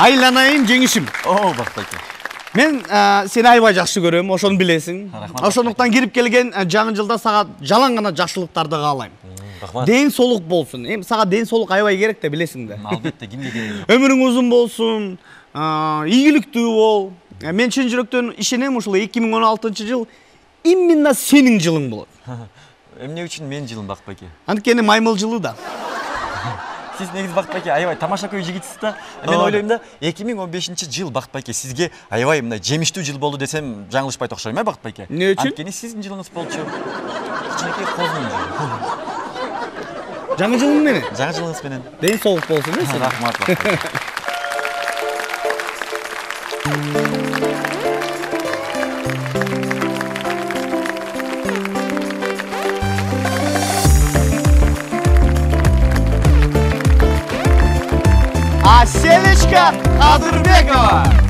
Айланайын жеңишим. О, Бакбаке. Мен сени аябай жакшы көрөм, ошону билесиң. Ошондуктан кирип келген жаңы жылда сага жалаң гана жакшылыктарды каалайм. Рахмат. Ден соолук болсун. Эми сага ден соолук аябай керек да, билесиң да. Албетте, кимге керек? Өмүрүң узун болсун, ийгиликтүү бол. Мен чын жүрөктөн ишенем, ушул 2016-жыл именно сенин жылың болот. Эмне үчүн мен жылым, Бакбаке? Анткени маймыл жылы да. Сиз негизи Бакбаке аябай тамашакөй жигитсиз да. Мен ойлойм да, 2015-жыл Бакбаке сизге аябай мындай жемиштүү жыл болду десем, жаңылышпайт окшойм, Бакбаке? Эмне үчүн? Анткени сиздин жылыңыз болчу. Кичинекей козунун жылы. Жаңы жылың менен. Жаңы жылыңыз менен. Ден соолук болсун, сен. Рахмат, Бакбаке. Аселечка Кадырбекова.